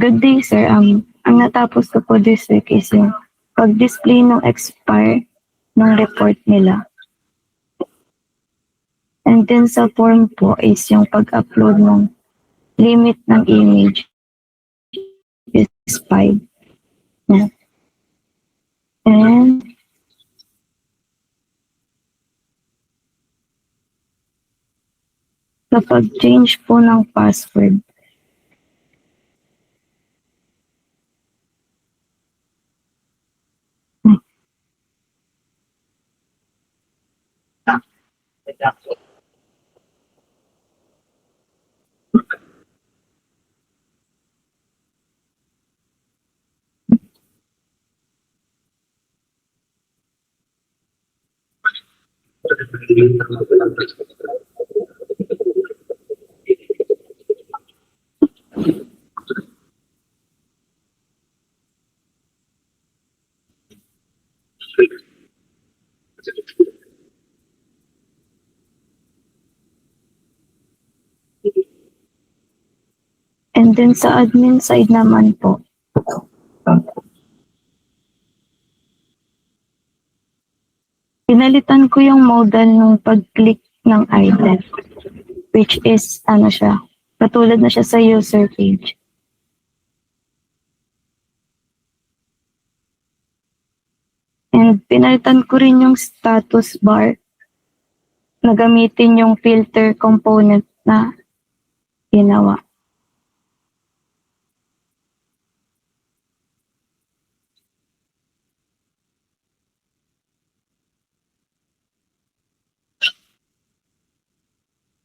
Good day, sir. Ang natapos ko po this week is yung pag-display ng expire ng report nila. And then sa form po is yung pag-upload ng limit ng image is 5. Yeah. And kapag change po ng password, and then sa admin side naman po, pinalitan ko yung modal ng pag-click ng item, which is katulad na siya sa user page. And pinalitan ko rin yung status bar na gamitin yung filter component na ginawa.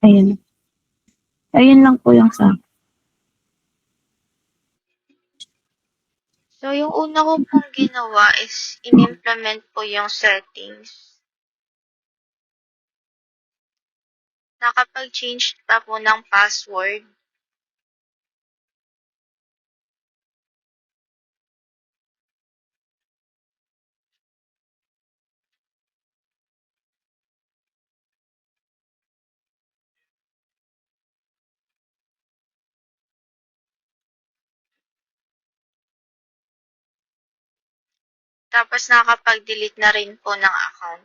Ayun. Ayun lang po yung sa. So, yung una ko pong ginawa is in-implement po yung settings. Nakapag-change pa po ng password. Tapos nakapag-delete na rin po ng account.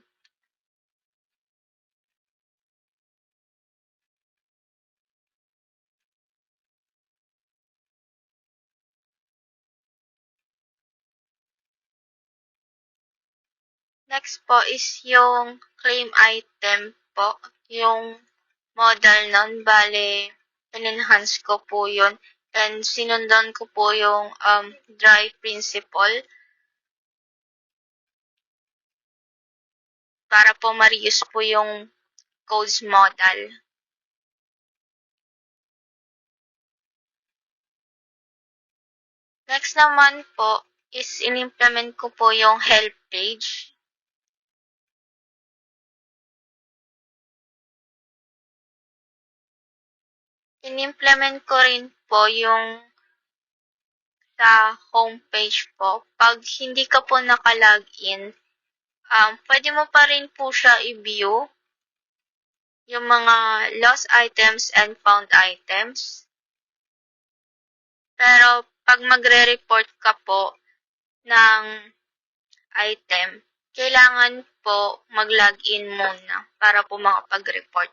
Next po is yung claim item po. Yung model nun, bale, in-enhance ko po yun. And sinundan ko po yung dry principle para po ma-reuse po yung codes model. Next naman po is in-implement ko po yung help page. In-implement ko rin po yung sa homepage po. Pag hindi ka po naka-login, pwede mo pa rin po siya i-view yung mga lost items and found items. Pero pag magre-report ka po ng item, kailangan po mag-login muna para po makapag-report.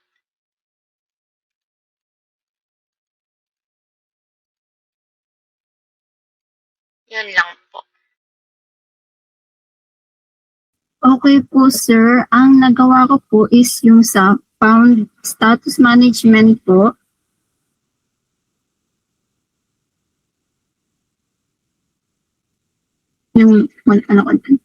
Yun lang po. Okay po, sir. Ang nagawa ko po is yung sa found status management po. Yung ano ko dun.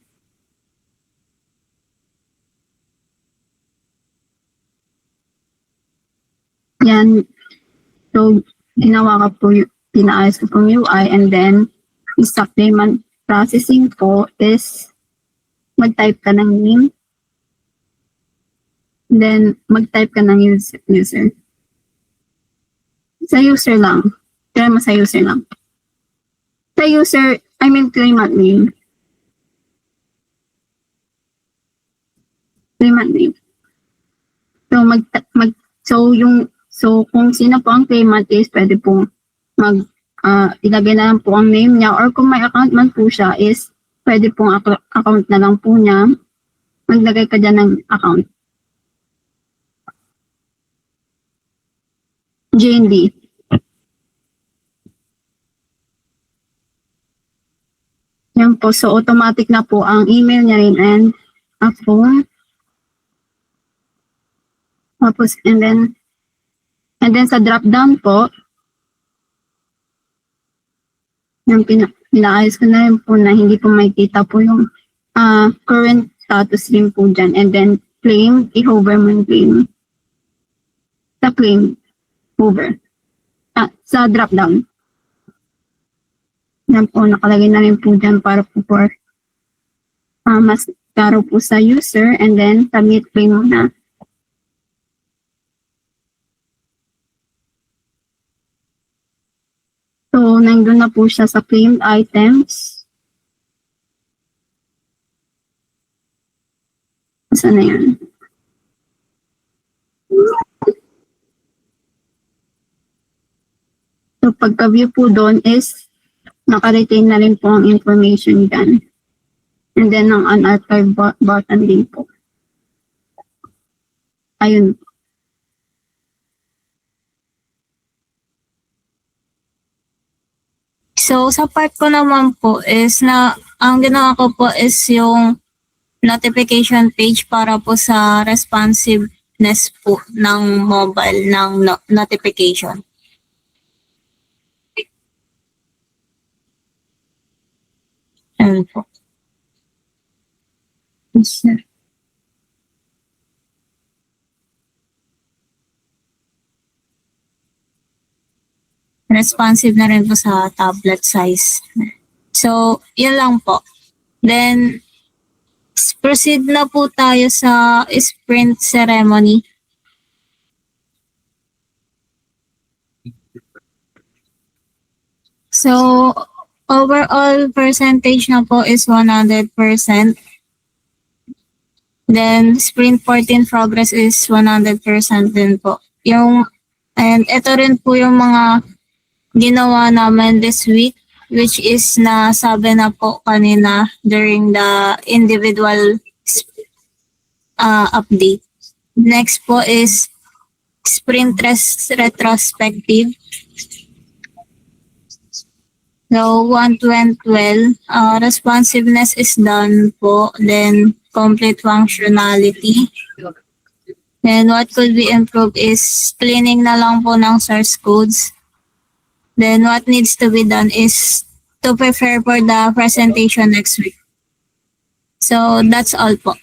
Yan. So, ginawa ko po yung pinaayos ko pong UI, and then sa payment processing po is mag-type ka ng name, then mag-type ka ng user. Sa user lang. Kaya mo sa user lang. Sa user, I mean claimant name. Claimant name. So, so kung sino po ang claimant is pwede pong ilagay na lang po ang name niya, or kung may account man po siya is pwede pong account na lang po niya. Maglagay ka dyan ng account. JND. Yan po. So, automatic na po ang email niya rin and a phone. Tapos, and then sa drop down po, yung pinaayos ko na rin po na hindi po makikita po yung current status rin po dyan. And then, claim, i-hover mo yung claim. Sa claim, hover. Sa drop down. Yan po, nakalagay na rin po dyan para po for mas klaro po sa user, and then submit claim mo na. So, nandun na po siya sa claimed items. Saan na yan? So, pagka-view po doon is naka-retain na rin po ang information dyan. And then, ang unarchive button din po. Ayun. So, sa part ko naman po is ang ginawa ko po is yung notification page para po sa responsiveness po ng mobile ng notification. Ayun po. Yes, sir. Responsive na rin po sa tablet size. So, yun lang po. Then, proceed na po tayo sa sprint ceremony. So, overall percentage na po is 100%. Then, sprint 14 progress is 100% din po. And ito rin po yung mga ginawa namin this week, which is nasabi na po kanina during the individual update. Next po is sprint retrospective. So, 1 to 12, responsiveness is done po. Then, complete functionality. Then, what could be improved is cleaning na lang po ng source codes. Then, what needs to be done is to prepare for the presentation next week. So, that's all po.